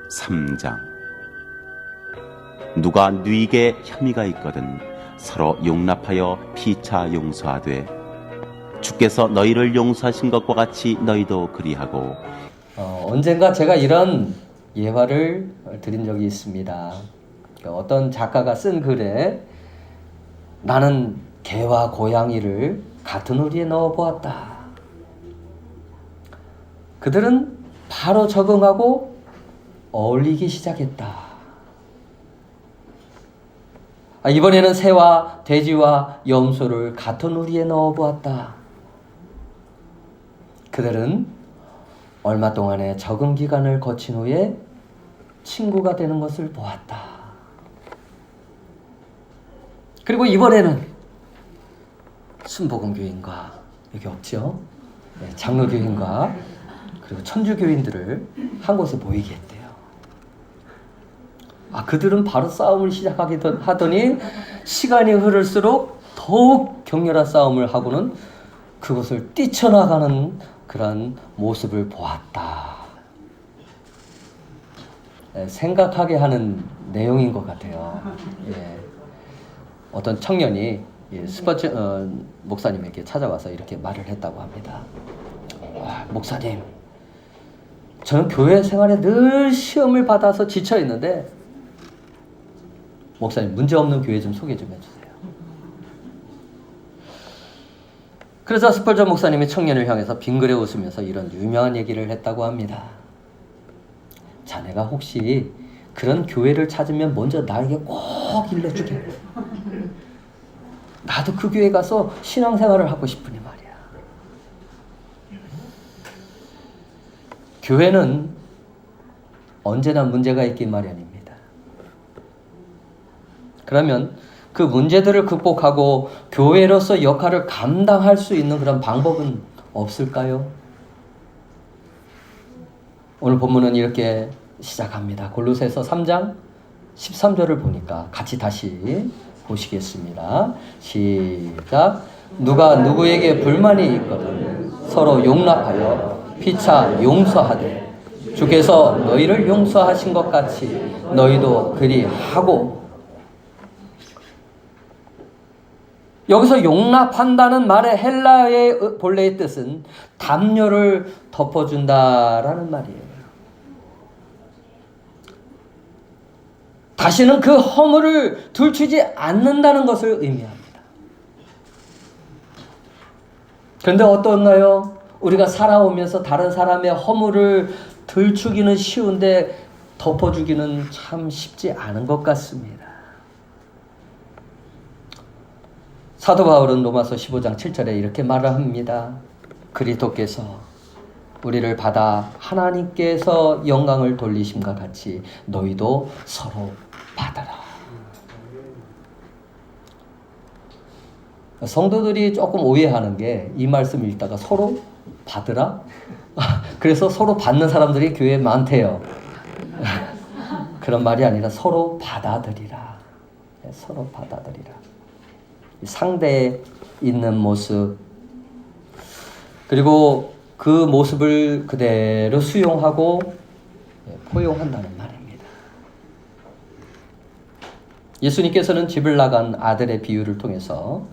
3장. 누가 누이게 혐의가 있거든 서로 용납하여 피차 용서하되 주께서 너희를 용서하신 것과 같이 너희도 그리하고. 언젠가 제가 이런 예화를 드린 적이 있습니다. 어떤 작가가 쓴 글에 나는 개와 고양이를 같은 우리에 넣어 보았다. 그들은 바로 적응하고 어울리기 시작했다. 이번에는 새와 돼지와 염소를 같은 우리에 넣어 보았다. 그들은 얼마 동안의 적응 기간을 거친 후에 친구가 되는 것을 보았다. 그리고 이번에는 순복음교인과, 여기 없죠? 네, 장로교인과 그리고 천주교인들을 한 곳에 모이게 했대요. 그들은 바로 싸움을 시작하더니 시간이 흐를수록 더욱 격렬한 싸움을 하고는 그것을 뛰쳐나가는 그런 모습을 보았다. 생각하게 하는 내용인 것 같아요. 어떤 청년이 스퍼츠 목사님에게 찾아와서 이렇게 말을 했다고 합니다. 목사님, 저는 교회 생활에 늘 시험을 받아서 지쳐 있는데 목사님, 문제없는 교회 좀 소개 좀 해주세요. 그래서 스펄저 목사님이 청년을 향해서 빙그레 웃으면서 이런 유명한 얘기를 했다고 합니다. 자네가 혹시 그런 교회를 찾으면 먼저 나에게 꼭 일러주게. 나도 그 교회 가서 신앙생활을 하고 싶으니 말이야. 교회는 언제나 문제가 있기 마련입니다. 그러면 그 문제들을 극복하고 교회로서 역할을 감당할 수 있는 그런 방법은 없을까요? 오늘 본문은 이렇게 시작합니다. 골로새서 3장 13절을 보니까 같이 다시 보시겠습니다. 시작. 누가 누구에게 불만이 있거든 서로 용납하여 피차 용서하되 주께서 너희를 용서하신 것 같이 너희도 그리하고. 여기서 용납한다는 말의 헬라어의 본래의 뜻은 담요를 덮어준다라는 말이에요. 다시는 그 허물을 들추지 않는다는 것을 의미합니다. 그런데 어떤가요? 우리가 살아오면서 다른 사람의 허물을 들추기는 쉬운데 덮어주기는 참 쉽지 않은 것 같습니다. 사도 바울은 로마서 15장 7절에 이렇게 말을 합니다. 그리스도께서 우리를 받아 하나님께서 영광을 돌리심과 같이 너희도 서로 받아라. 성도들이 조금 오해하는 게 이 말씀 읽다가 서로 받으라? 그래서 서로 받는 사람들이 교회에 많대요. 그런 말이 아니라 서로 받아들이라. 서로 받아들이라. 상대에 있는 모습, 그리고 그 모습을 그대로 수용하고 포용한다는 말입니다. 예수님께서는 집을 나간 아들의 비유를 통해서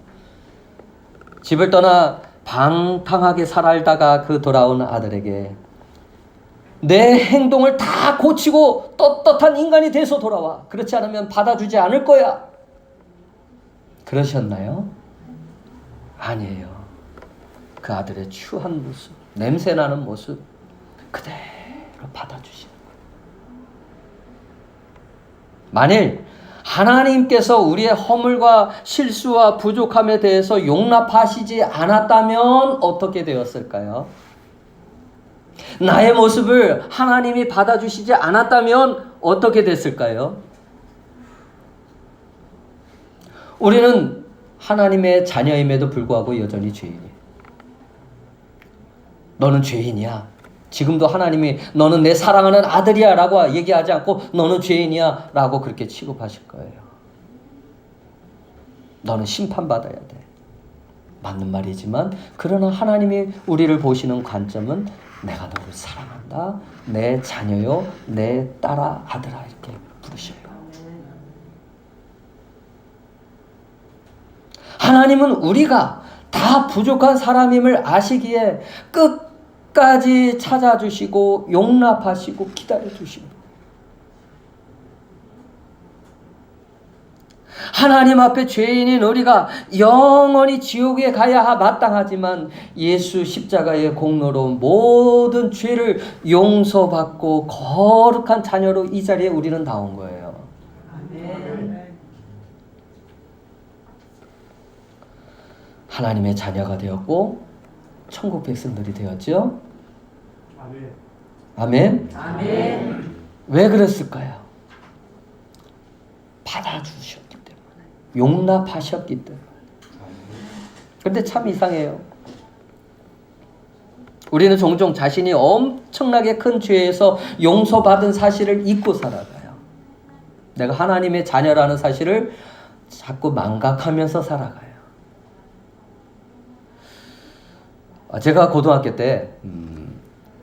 집을 떠나 방탕하게 살아다가 그 돌아온 아들에게 내 행동을 다 고치고 떳떳한 인간이 돼서 돌아와. 그렇지 않으면 받아주지 않을 거야. 그러셨나요? 아니에요. 그 아들의 추한 모습, 냄새나는 모습 그대로 받아주시는 거예요. 만일 하나님께서 우리의 허물과 실수와 부족함에 대해서 용납하시지 않았다면 어떻게 되었을까요? 나의 모습을 하나님이 받아주시지 않았다면 어떻게 됐을까요? 우리는 하나님의 자녀임에도 불구하고 여전히 죄인이에요. 너는 죄인이야. 지금도 하나님이 너는 내 사랑하는 아들이야 라고 얘기하지 않고 너는 죄인이야 라고 그렇게 취급하실 거예요. 너는 심판받아야 돼. 맞는 말이지만 그러나 하나님이 우리를 보시는 관점은 내가 너를 사랑한다. 내 자녀요, 내 딸아, 아들아 이렇게 부르셔요. 하나님은 우리가 다 부족한 사람임을 아시기에 끝까지 찾아주시고 용납하시고 기다려주시고, 하나님 앞에 죄인인 우리가 영원히 지옥에 가야 마땅하지만 예수 십자가의 공로로 모든 죄를 용서받고 거룩한 자녀로 이 자리에 우리는 나온 거예요. 하나님의 자녀가 되었고 천국 백성들이 되었죠. 아멘. 아멘. 왜 그랬을까요? 받아주셨기 때문에, 용납하셨기 때문에. 그런데 참 이상해요. 우리는 종종 자신이 엄청나게 큰 죄에서 용서받은 사실을 잊고 살아가요. 내가 하나님의 자녀라는 사실을 자꾸 망각하면서 살아가요. 제가 고등학교 때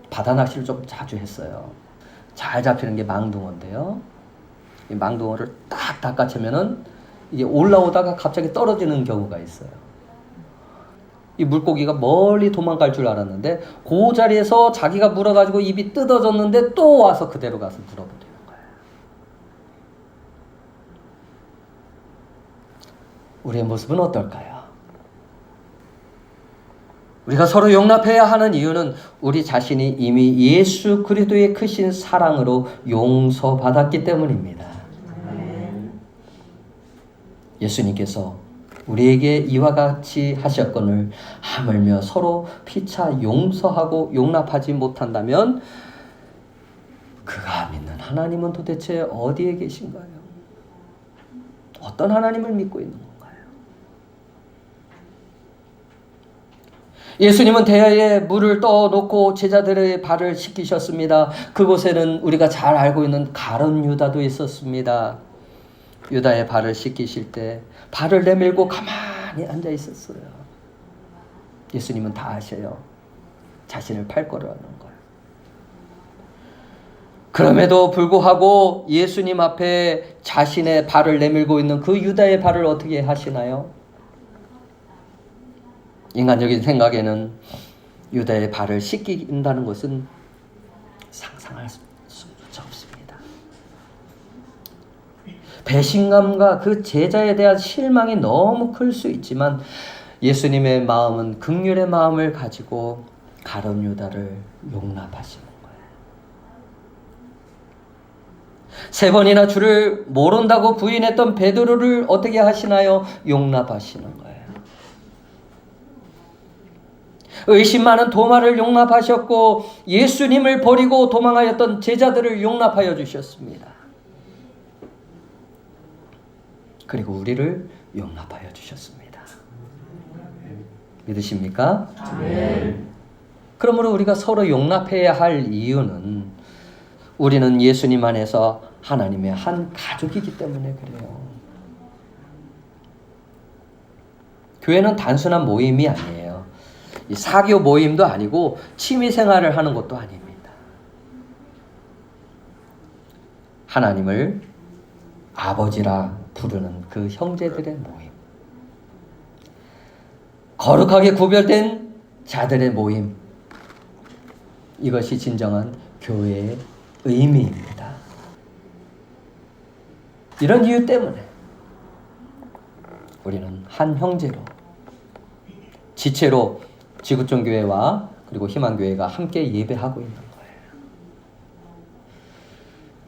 바다 낚시를 좀 자주 했어요. 잘 잡히는 게 망둥어인데요. 이 망둥어를 딱 낚아채면은 이게 올라오다가 갑자기 떨어지는 경우가 있어요. 이 물고기가 멀리 도망갈 줄 알았는데 그 자리에서 자기가 물어가지고 입이 뜯어졌는데 또 와서 그대로 가서 물어버리는 거예요. 우리의 모습은 어떨까요? 우리가 서로 용납해야 하는 이유는 우리 자신이 이미 예수 그리스도의 크신 사랑으로 용서받았기 때문입니다. 예수님께서 우리에게 이와 같이 하셨거늘 하물며 서로 피차 용서하고 용납하지 못한다면 그가 믿는 하나님은 도대체 어디에 계신가요? 어떤 하나님을 믿고 있는 건가요? 예수님은 대야에 물을 떠놓고 제자들의 발을 씻기셨습니다. 그곳에는 우리가 잘 알고 있는 가룟 유다도 있었습니다. 유다의 발을 씻기실 때 발을 내밀고 가만히 앉아 있었어요. 예수님은 다 아셔요. 자신을 팔 거라는 걸. 그럼에도 불구하고 예수님 앞에 자신의 발을 내밀고 있는 그 유다의 발을 어떻게 하시나요? 인간적인 생각에는 유다의 발을 씻긴다는 것은 상상할 수조차 없습니다. 배신감과 그 제자에 대한 실망이 너무 클 수 있지만 예수님의 마음은 긍휼의 마음을 가지고 가룟 유다를 용납하시는 거예요. 3번이나 주를 모른다고 부인했던 베드로를 어떻게 하시나요? 용납하시는 거예요. 의심 많은 도마를 용납하셨고 예수님을 버리고 도망하였던 제자들을 용납하여 주셨습니다. 그리고 우리를 용납하여 주셨습니다. 믿으십니까? 아멘. 그러므로 우리가 서로 용납해야 할 이유는 우리는 예수님 안에서 하나님의 한 가족이기 때문에 그래요. 교회는 단순한 모임이 아니에요. 사교 모임도 아니고 취미생활을 하는 것도 아닙니다. 하나님을 아버지라 부르는 그 형제들의 모임, 거룩하게 구별된 자들의 모임, 이것이 진정한 교회의 의미입니다. 이런 이유 때문에 우리는 한 형제로, 지체로 지구촌교회와 그리고 희망교회가 함께 예배하고 있는 거예요.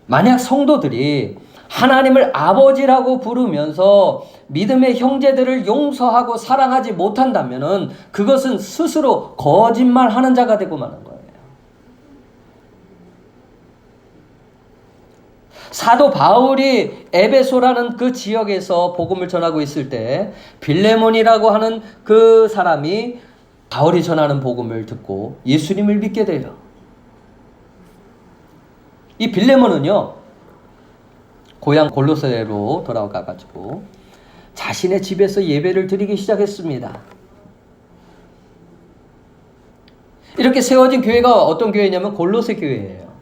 만약 성도들이 하나님을 아버지라고 부르면서 믿음의 형제들을 용서하고 사랑하지 못한다면 그것은 스스로 거짓말하는 자가 되고 마는 거예요. 사도 바울이 에베소라는 그 지역에서 복음을 전하고 있을 때 빌레몬이라고 하는 그 사람이 바울이 전하는 복음을 듣고 예수님을 믿게 돼요. 이 빌레몬은요, 고향 골로새로 돌아가가지고 자신의 집에서 예배를 드리기 시작했습니다. 이렇게 세워진 교회가 어떤 교회냐면 골로새 교회예요.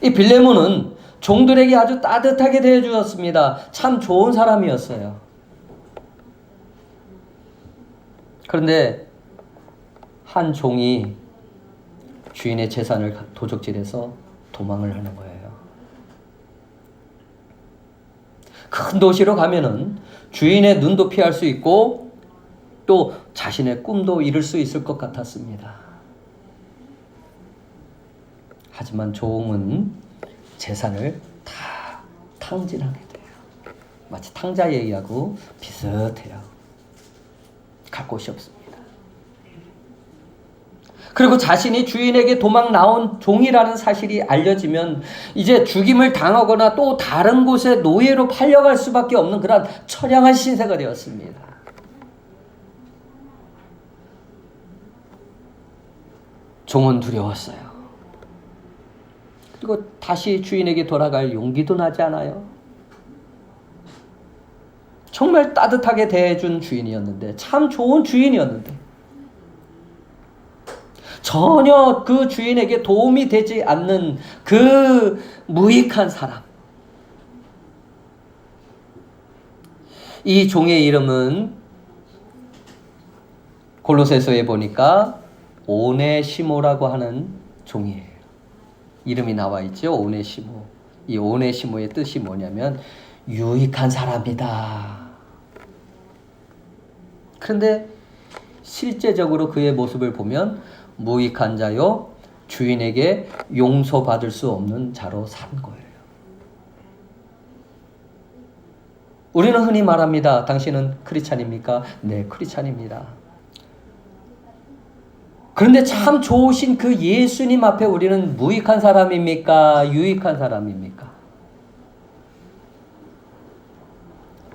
이 빌레몬은 종들에게 아주 따뜻하게 대해주었습니다. 참 좋은 사람이었어요. 그런데 한 종이 주인의 재산을 도적질해서 도망을 하는 거예요. 큰 도시로 가면은 주인의 눈도 피할 수 있고 또 자신의 꿈도 이룰 수 있을 것 같았습니다. 하지만 종은 재산을 다 탕진하게 돼요. 마치 탕자 얘기하고 비슷해요. 갈 곳이 없습니다. 그리고 자신이 주인에게 도망 나온 종이라는 사실이 알려지면 이제 죽임을 당하거나 또 다른 곳에 노예로 팔려갈 수밖에 없는 그런 처량한 신세가 되었습니다. 종은 두려웠어요. 그리고 다시 주인에게 돌아갈 용기도 나지 않아요. 정말 따뜻하게 대해준 주인이었는데, 참 좋은 주인이었는데 전혀 그 주인에게 도움이 되지 않는 그 무익한 사람. 이 종의 이름은 골로새서에 보니까 오네시모라고 하는 종이에요. 이름이 나와 있죠. 오네시모. 이 오네시모의 뜻이 뭐냐면 유익한 사람이다. 그런데 실제적으로 그의 모습을 보면 무익한 자요, 주인에게 용서받을 수 없는 자로 산 거예요. 우리는 흔히 말합니다. 당신은 크리스찬입니까? 네, 크리스찬입니다. 그런데 참 좋으신 그 예수님 앞에 우리는 무익한 사람입니까? 유익한 사람입니까?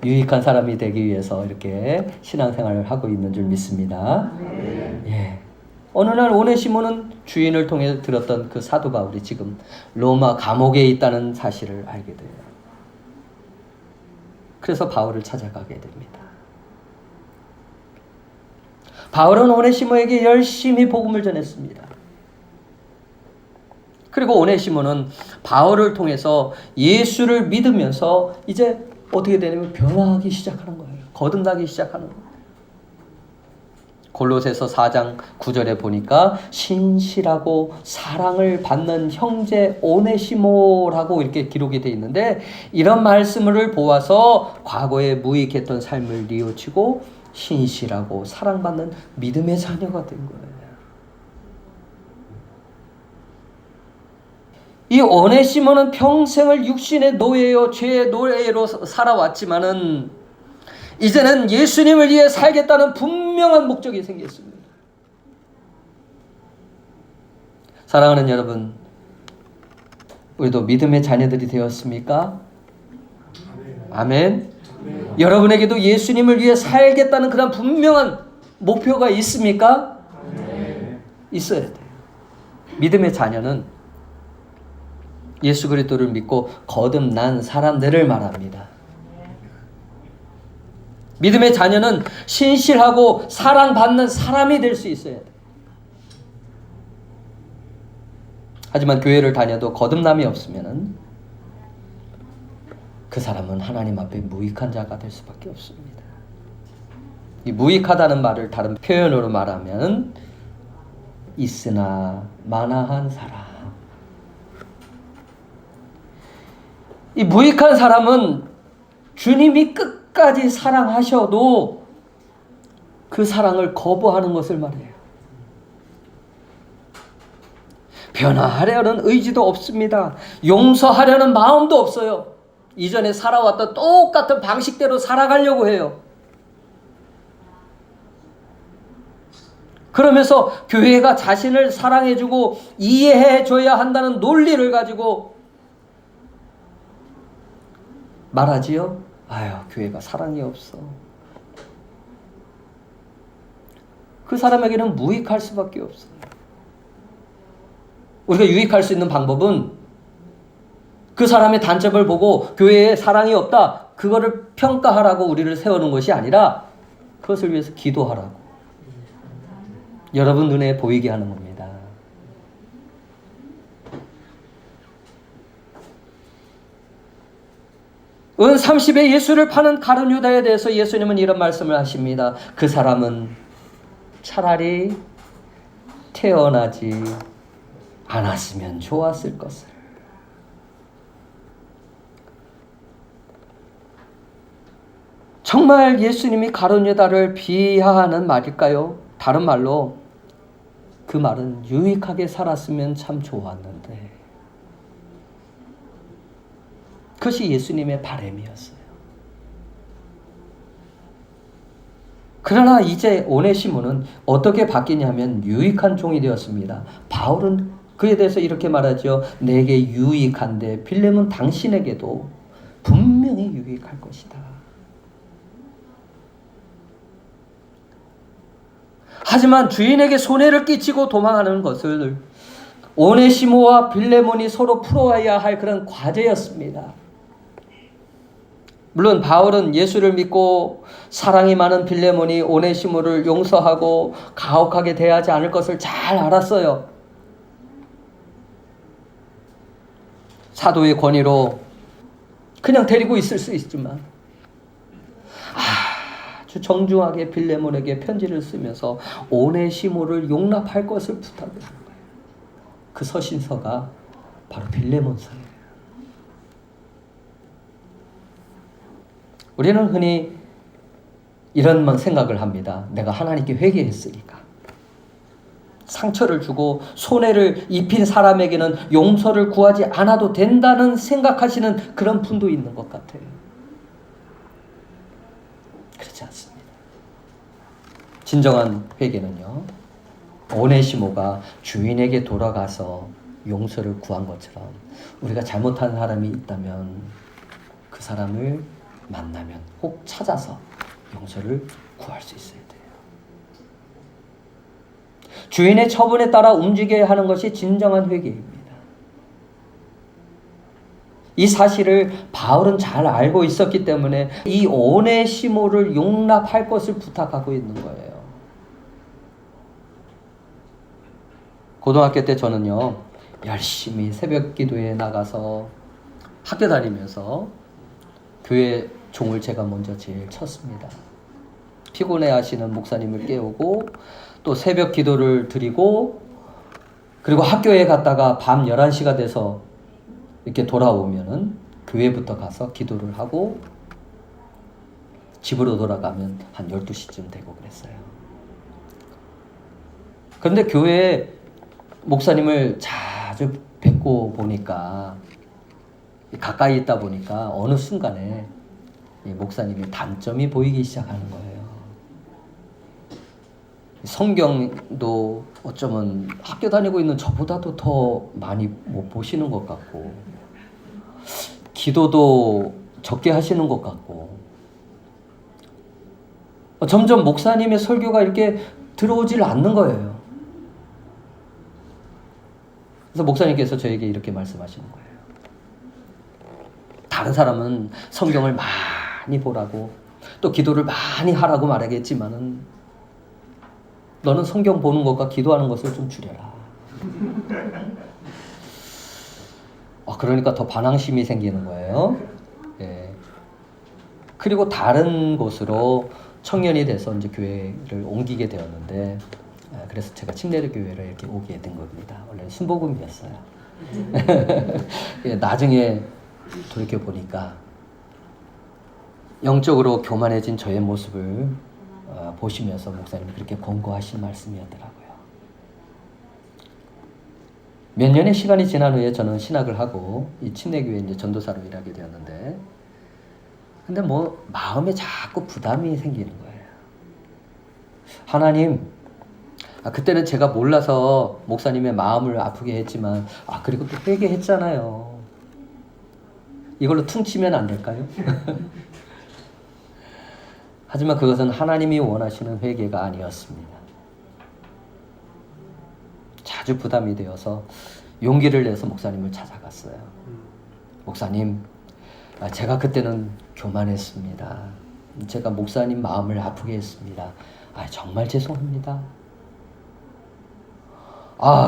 유익한 사람이 되기 위해서 이렇게 신앙생활을 하고 있는 줄 믿습니다. 예. 어느 날 오네시모는 주인을 통해 들었던 그 사도 바울이 지금 로마 감옥에 있다는 사실을 알게 돼요. 그래서 바울을 찾아가게 됩니다. 바울은 오네시모에게 열심히 복음을 전했습니다. 그리고 오네시모는 바울을 통해서 예수를 믿으면서 이제 어떻게 되냐면 변화하기 시작하는 거예요. 거듭나기 시작하는 거예요. 골로새서 4장 9절에 보니까 신실하고 사랑을 받는 형제 오네시모라고 이렇게 기록이 되어 있는데, 이런 말씀을 보아서 과거에 무익했던 삶을 뉘우치고 신실하고 사랑받는 믿음의 자녀가 된 거예요. 이 오네시모는 평생을 육신의 노예요, 죄의 노예로 살아왔지만은 이제는 예수님을 위해 살겠다는 분명한 목적이 생겼습니다. 사랑하는 여러분, 우리도 믿음의 자녀들이 되었습니까? 아멘. 여러분에게도 예수님을 위해 살겠다는 그런 분명한 목표가 있습니까? 있어야 돼요. 믿음의 자녀는 예수 그리스도를 믿고 거듭난 사람들을 말합니다. 믿음의 자녀는 신실하고 사랑받는 사람이 될 수 있어야 돼. 하지만 교회를 다녀도 거듭남이 없으면 그 사람은 하나님 앞에 무익한 자가 될 수밖에 없습니다. 이 무익하다는 말을 다른 표현으로 말하면 있으나 마나한 사람. 이 무익한 사람은 주님이 끝까지 사랑하셔도 그 사랑을 거부하는 것을 말해요. 변화하려는 의지도 없습니다. 용서하려는 마음도 없어요. 이전에 살아왔던 똑같은 방식대로 살아가려고 해요. 그러면서 교회가 자신을 사랑해주고 이해해줘야 한다는 논리를 가지고 말하지요. 아유, 교회가 사랑이 없어. 그 사람에게는 무익할 수밖에 없어요. 우리가 유익할 수 있는 방법은 그 사람의 단점을 보고 교회에 사랑이 없다, 그거를 평가하라고 우리를 세우는 것이 아니라 그것을 위해서 기도하라고. 여러분 눈에 보이게 하는 겁니다. 은 30에 예수를 파는 가룟 유다에 대해서 예수님은 이런 말씀을 하십니다. 그 사람은 차라리 태어나지 않았으면 좋았을 것을. 정말 예수님이 가룟 유다를 비하하는 말일까요? 다른 말로 그 말은 유익하게 살았으면 참 좋았는데, 그것이 예수님의 바람이었어요. 그러나 이제 오네시모는 어떻게 바뀌냐면 유익한 종이 되었습니다. 바울은 그에 대해서 이렇게 말하죠. 내게 유익한데 빌레몬 당신에게도 분명히 유익할 것이다. 하지만 주인에게 손해를 끼치고 도망하는 것을 오네시모와 빌레몬이 서로 풀어와야 할 그런 과제였습니다. 물론 바울은 예수를 믿고 사랑이 많은 빌레몬이 오네시모를 용서하고 가혹하게 대하지 않을 것을 잘 알았어요. 사도의 권위로 그냥 데리고 있을 수 있지만 아주 정중하게 빌레몬에게 편지를 쓰면서 오네시모를 용납할 것을 부탁을 한 거예요. 그 서신서가 바로 빌레몬서예요. 우리는 흔히 이런 생각을 합니다. 내가 하나님께 회개했으니까. 상처를 주고 손해를 입힌 사람에게는 용서를 구하지 않아도 된다는 생각하시는 그런 분도 있는 것 같아요. 그렇지 않습니다. 진정한 회개는요, 오네시모가 주인에게 돌아가서 용서를 구한 것처럼 우리가 잘못한 사람이 있다면 그 사람을 만나면 혹 찾아서 용서를 구할 수 있어야 돼요. 주인의 처분에 따라 움직여야 하는 것이 진정한 회개입니다. 이 사실을 바울은 잘 알고 있었기 때문에 이 오네시모를 용납할 것을 부탁하고 있는 거예요. 고등학교 때 저는요, 열심히 새벽 기도에 나가서 학교 다니면서 교회 종을 제가 먼저 제일 쳤습니다. 피곤해 하시는 목사님을 깨우고 또 새벽 기도를 드리고, 그리고 학교에 갔다가 밤 11시가 돼서 이렇게 돌아오면은 교회부터 가서 기도를 하고 집으로 돌아가면 한 12시쯤 되고 그랬어요. 그런데 교회에 목사님을 자주 뵙고 보니까, 가까이 있다 보니까 어느 순간에 이 목사님의 단점이 보이기 시작하는 거예요. 성경도 어쩌면 학교 다니고 있는 저보다도 더 많이 못 보시는 것 같고, 기도도 적게 하시는 것 같고, 점점 목사님의 설교가 이렇게 들어오질 않는 거예요. 그래서 목사님께서 저에게 이렇게 말씀하시는 거예요. 다른 사람은 성경을 많이 보라고 또 기도를 많이 하라고 말하겠지만은 너는 성경 보는 것과 기도하는 것을 좀 줄여라. 그러니까 더 반항심이 생기는 거예요. 예. 그리고 다른 곳으로 청년이 돼서 이제 교회를 옮기게 되었는데, 그래서 제가 침례대 교회를 이렇게 오게 된 겁니다. 원래 순복음이었어요. 나중에 돌이켜 보니까 영적으로 교만해진 저의 모습을 보시면서 목사님이 그렇게 권고하신 말씀이었더라고요. 몇 년의 시간이 지난 후에 저는 신학을 하고 이 침례교회에 이제 전도사로 일하게 되었는데, 근데 마음에 자꾸 부담이 생기는 거예요. 하나님, 그때는 제가 몰라서 목사님의 마음을 아프게 했지만, 그리고 또 회개했잖아요. 이걸로 퉁치면 안 될까요? 하지만 그것은 하나님이 원하시는 회개가 아니었습니다. 자주 부담이 되어서 용기를 내서 목사님을 찾아갔어요. 목사님, 제가 그때는 교만했습니다. 제가 목사님 마음을 아프게 했습니다. 정말 죄송합니다.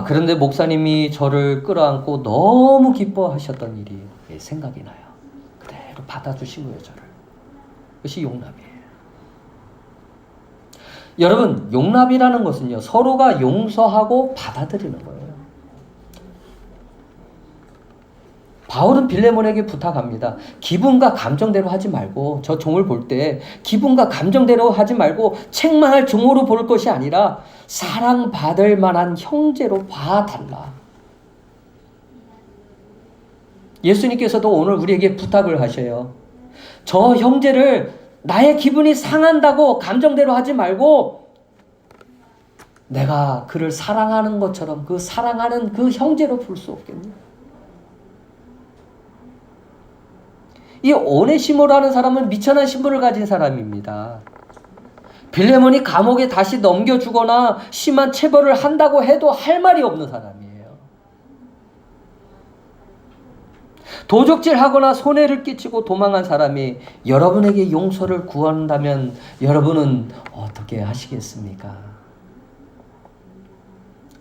그런데 목사님이 저를 끌어안고 너무 기뻐하셨던 일이 생각이 나요. 그대로 받아주신 거예요, 저를. 그것이 용납이에요. 여러분, 용납이라는 것은요, 서로가 용서하고 받아들이는 거예요. 바울은 빌레몬에게 부탁합니다. 기분과 감정대로 하지 말고, 저 종을 볼 때 기분과 감정대로 하지 말고 책망할 종으로 볼 것이 아니라 사랑받을 만한 형제로 봐달라. 예수님께서도 오늘 우리에게 부탁을 하셔요. 저 형제를 나의 기분이 상한다고 감정대로 하지 말고 내가 그를 사랑하는 것처럼 그 사랑하는 그 형제로 볼 수 없겠니? 이 오네시모라는 사람은 미천한 신분을 가진 사람입니다. 빌레몬이 감옥에 다시 넘겨주거나 심한 체벌을 한다고 해도 할 말이 없는 사람이에요. 도적질하거나 손해를 끼치고 도망한 사람이 여러분에게 용서를 구한다면 여러분은 어떻게 하시겠습니까?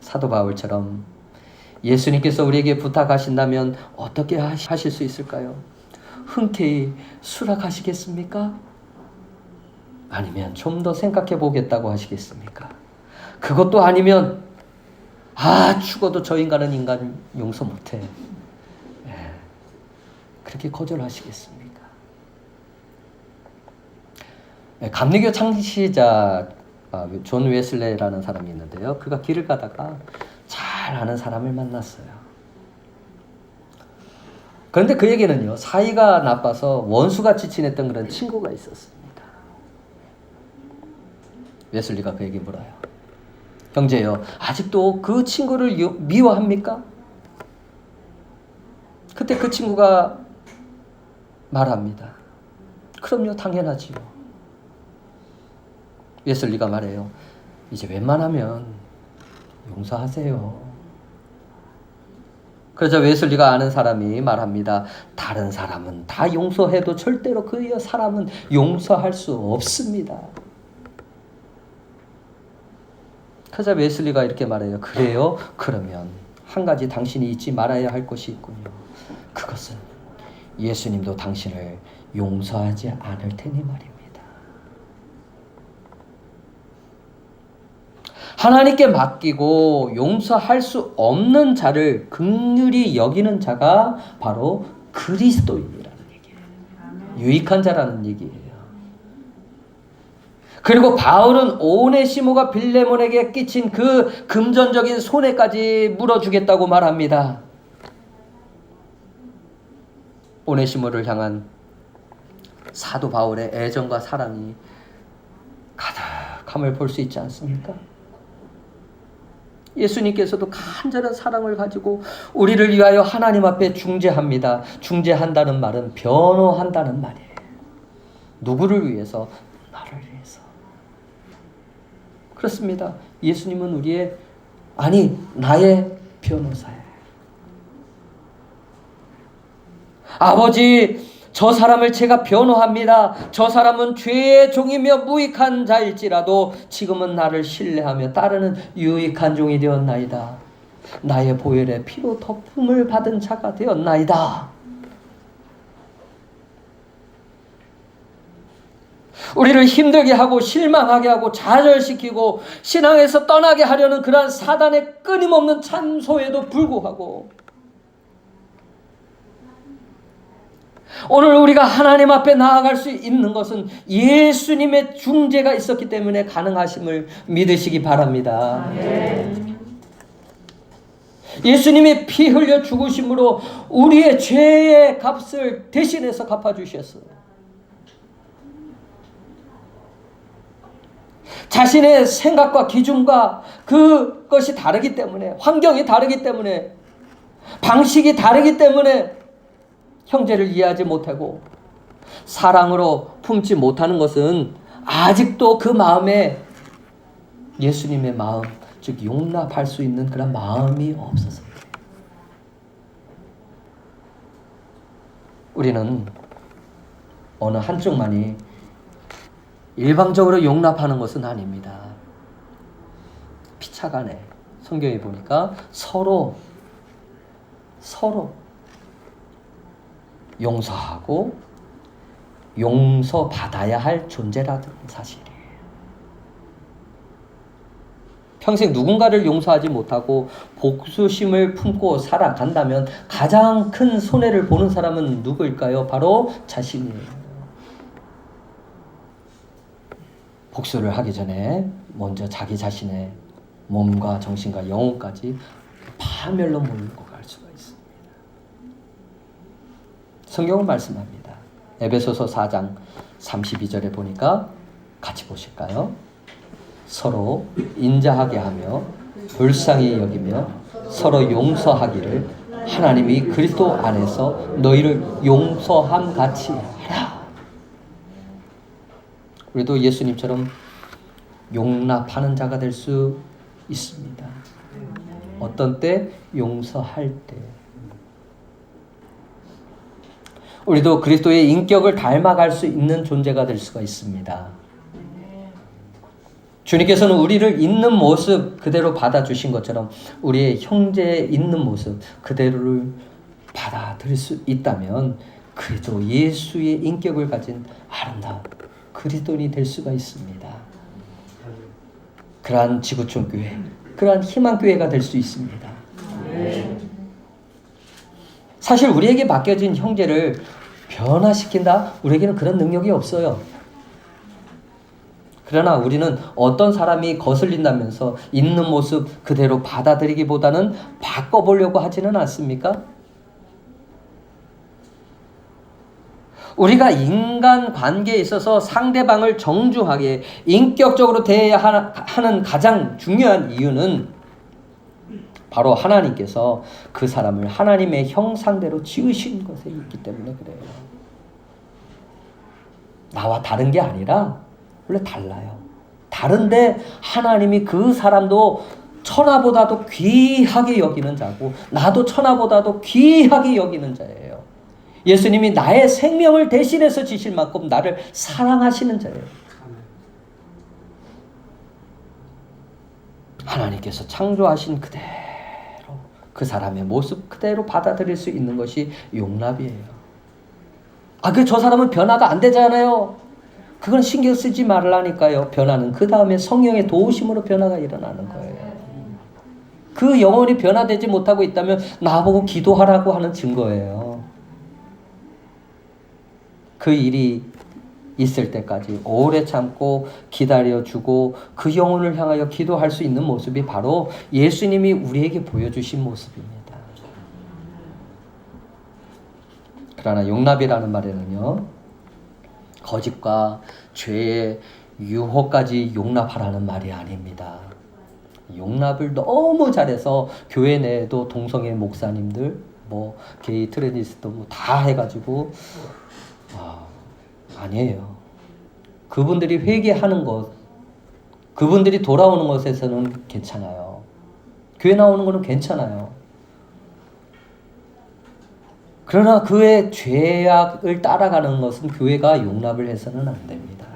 사도 바울처럼 예수님께서 우리에게 부탁하신다면 어떻게 하실 수 있을까요? 흔쾌히 수락하시겠습니까? 아니면 좀 더 생각해 보겠다고 하시겠습니까? 그것도 아니면 죽어도 저 인간은 인간 용서 못해. 그렇게 거절하시겠습니까? 감리교 창시자 존 웨슬레라는 사람이 있는데요. 그가 길을 가다가 잘 아는 사람을 만났어요. 그런데 그에게는요, 사이가 나빠서 원수같이 지냈던 그런 친구가 있었습니다. 웨슬리가 그에게 물어요. 형제요, 아직도 그 친구를 미워합니까? 그때 그 친구가 말합니다. 그럼요, 당연하지요. 웨슬리가 말해요. 이제 웬만하면 용서하세요. 그러자 웨슬리가 아는 사람이 말합니다. 다른 사람은 다 용서해도 절대로 그 사람은 용서할 수 없습니다. 그러자 웨슬리가 이렇게 말해요. 그래요? 그러면 한 가지 당신이 잊지 말아야 할 것이 있군요. 그것은 예수님도 당신을 용서하지 않을 테니 말입니다. 하나님께 맡기고 용서할 수 없는 자를 긍휼히 여기는 자가 바로 그리스도인이라는 얘기예요. 유익한 자라는 얘기예요. 그리고 바울은 오네시모가 빌레몬에게 끼친 그 금전적인 손해까지 물어주겠다고 말합니다. 오네시모를 향한 사도 바울의 애정과 사랑이 가득함을 볼 수 있지 않습니까? 예수님께서도 간절한 사랑을 가지고 우리를 위하여 하나님 앞에 중재합니다. 중재한다는 말은 변호한다는 말이에요. 누구를 위해서? 나를 위해서. 그렇습니다. 예수님은 나의 변호사예요. 아버지, 저 사람을 제가 변호합니다. 저 사람은 죄의 종이며 무익한 자일지라도 지금은 나를 신뢰하며 따르는 유익한 종이 되었나이다. 나의 보혈의 피로 덮음을 받은 자가 되었나이다. 우리를 힘들게 하고 실망하게 하고 좌절시키고 신앙에서 떠나게 하려는 그러한 사단의 끊임없는 참소에도 불구하고 오늘 우리가 하나님 앞에 나아갈 수 있는 것은 예수님의 중재가 있었기 때문에 가능하심을 믿으시기 바랍니다. 아멘. 예수님이 피 흘려 죽으심으로 우리의 죄의 값을 대신해서 갚아주셨어요. 자신의 생각과 기준과 그것이 다르기 때문에, 환경이 다르기 때문에, 방식이 다르기 때문에 형제를 이해하지 못하고 사랑으로 품지 못하는 것은 아직도 그 마음에 예수님의 마음, 즉 용납할 수 있는 그런 마음이 없어서 우리는 어느 한쪽만이 일방적으로 용납하는 것은 아닙니다. 피차간에 성경에 보니까 서로 용서하고 용서받아야 할 존재라는 사실이에요. 평생 누군가를 용서하지 못하고 복수심을 품고 살아간다면 가장 큰 손해를 보는 사람은 누구일까요? 바로 자신이에요. 복수를 하기 전에 먼저 자기 자신의 몸과 정신과 영혼까지 파멸로 몰고 갈 수가 있습니다. 성경은 말씀합니다. 에베소서 4장 32절에 보니까 같이 보실까요? 서로 인자하게 하며 불쌍히 여기며 서로 용서하기를 하나님이 그리스도 안에서 너희를 용서함 같이 하라. 우리도 예수님처럼 용납하는 자가 될 수 있습니다. 어떤 때? 용서할 때. 우리도 그리스도의 인격을 닮아갈 수 있는 존재가 될 수가 있습니다. 주님께서는 우리를 있는 모습 그대로 받아주신 것처럼 우리의 형제의 있는 모습 그대로를 받아들일 수 있다면 그리스도 예수의 인격을 가진 아름다운 그리스도인이 될 수가 있습니다. 그러한 지구촌 교회, 그러한 희망 교회가 될 수 있습니다. 사실 우리에게 맡겨진 형제를 변화시킨다? 우리에게는 그런 능력이 없어요. 그러나 우리는 어떤 사람이 거슬린다면서 있는 모습 그대로 받아들이기보다는 바꿔보려고 하지는 않습니까? 우리가 인간 관계에 있어서 상대방을 정중하게 인격적으로 대해야 하는 가장 중요한 이유는 바로 하나님께서 그 사람을 하나님의 형상대로 지으신 것에 있기 때문에 그래요. 나와 다른 게 아니라 원래 달라요. 다른데 하나님이 그 사람도 천하보다도 귀하게 여기는 자고 나도 천하보다도 귀하게 여기는 자예요. 예수님이 나의 생명을 대신해서 지실 만큼 나를 사랑하시는 자예요. 하나님께서 창조하신 그대로 그 사람의 모습 그대로 받아들일 수 있는 것이 용납이에요. 저 사람은 변화가 안 되잖아요. 그건 신경 쓰지 말라니까요. 변화는 그 다음에 성령의 도우심으로 변화가 일어나는 거예요. 그 영혼이 변화되지 못하고 있다면 나보고 기도하라고 하는 증거예요. 그 일이 있을 때까지 오래 참고 기다려주고 그 영혼을 향하여 기도할 수 있는 모습이 바로 예수님이 우리에게 보여주신 모습입니다. 그러나 용납이라는 말에는요, 거짓과 죄의 유혹까지 용납하라는 말이 아닙니다. 용납을 너무 잘해서 교회 내에도 동성애 목사님들, 게이 트레니스트 다 해가지고 아니에요. 그분들이 회개하는 것, 그분들이 돌아오는 것에서는 괜찮아요. 교회 나오는 거는 괜찮아요. 그러나 그의 죄악을 따라가는 것은 교회가 용납을 해서는 안 됩니다.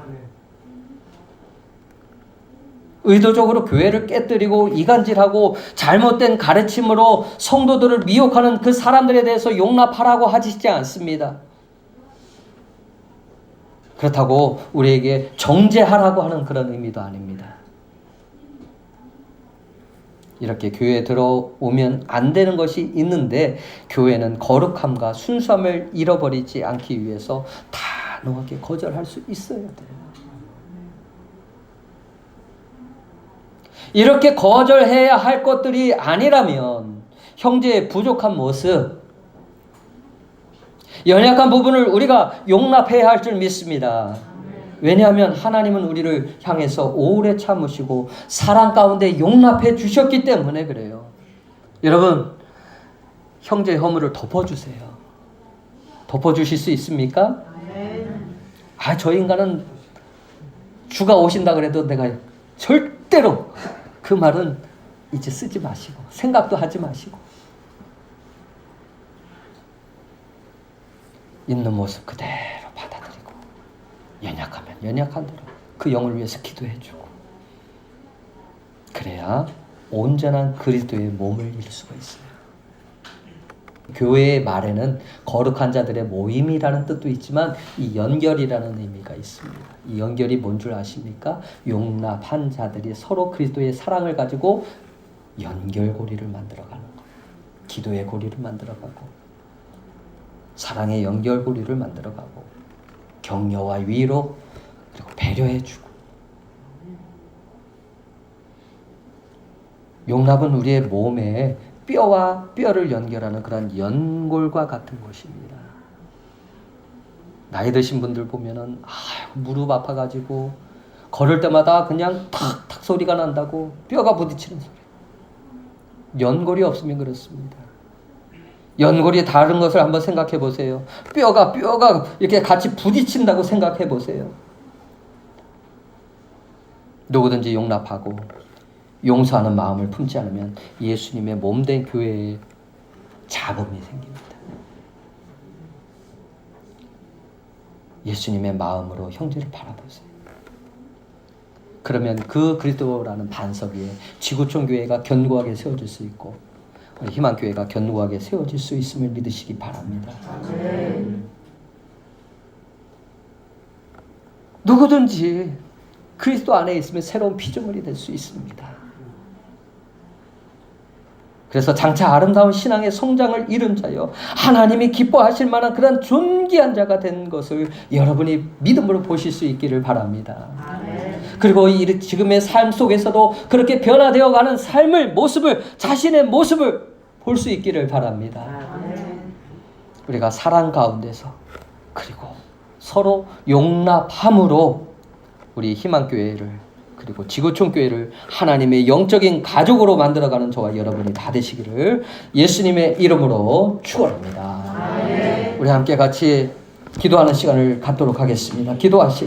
의도적으로 교회를 깨뜨리고 이간질하고 잘못된 가르침으로 성도들을 미혹하는 그 사람들에 대해서 용납하라고 하시지 않습니다. 그렇다고 우리에게 정죄하라고 하는 그런 의미도 아닙니다. 이렇게 교회에 들어오면 안 되는 것이 있는데 교회는 거룩함과 순수함을 잃어버리지 않기 위해서 단호하게 거절할 수 있어야 돼요. 이렇게 거절해야 할 것들이 아니라면 형제의 부족한 모습, 연약한 부분을 우리가 용납해야 할 줄 믿습니다. 왜냐하면 하나님은 우리를 향해서 오래 참으시고 사랑 가운데 용납해 주셨기 때문에 그래요. 여러분, 형제의 허물을 덮어주세요. 덮어주실 수 있습니까? 저 인간은 주가 오신다 그래도 내가 절대로 그 말은 이제 쓰지 마시고 생각도 하지 마시고 있는 모습 그대로 받아들이고 연약하면 연약한 대로 그 영을 위해서 기도해주고 그래야 온전한 그리스도의 몸을 이룰 수가 있어요. 교회의 말에는 거룩한 자들의 모임이라는 뜻도 있지만 이 연결이라는 의미가 있습니다. 이 연결이 뭔 줄 아십니까? 용납한 자들이 서로 그리스도의 사랑을 가지고 연결고리를 만들어가는 거예요. 기도의 고리를 만들어가고 사랑의 연결고리를 만들어가고 격려와 위로 그리고 배려해주고. 용납은 우리의 몸에 뼈와 뼈를 연결하는 그런 연골과 같은 것입니다. 나이 드신 분들 보면은 무릎 아파가지고 걸을 때마다 그냥 탁탁 소리가 난다고 뼈가 부딪히는 소리. 연골이 없으면 그렇습니다. 연골이 다른 것을 한번 생각해 보세요. 뼈가 이렇게 같이 부딪힌다고 생각해 보세요. 누구든지 용납하고 용서하는 마음을 품지 않으면 예수님의 몸된 교회에 잡음이 생깁니다. 예수님의 마음으로 형제를 바라보세요. 그러면 그 그리스도라는 반석 위에 지구촌 교회가 견고하게 세워질 수 있고 우리 희망교회가 견고하게 세워질 수 있음을 믿으시기 바랍니다. 누구든지 그리스도 안에 있으면 새로운 피조물이 될 수 있습니다. 그래서 장차 아름다운 신앙의 성장을 이룬 자여 하나님이 기뻐하실 만한 그런 존귀한 자가 된 것을 여러분이 믿음으로 보실 수 있기를 바랍니다. 그리고 지금의 삶 속에서도 그렇게 변화되어 가는 삶을 자신의 모습을 볼 수 있기를 바랍니다. 우리가 사랑 가운데서 그리고 서로 용납함으로 우리 희망교회를 그리고 지구촌 교회를 하나님의 영적인 가족으로 만들어가는 저와 여러분이 다 되시기를 예수님의 이름으로 축원합니다. 우리 함께 같이 기도하는 시간을 갖도록 하겠습니다. 기도하시고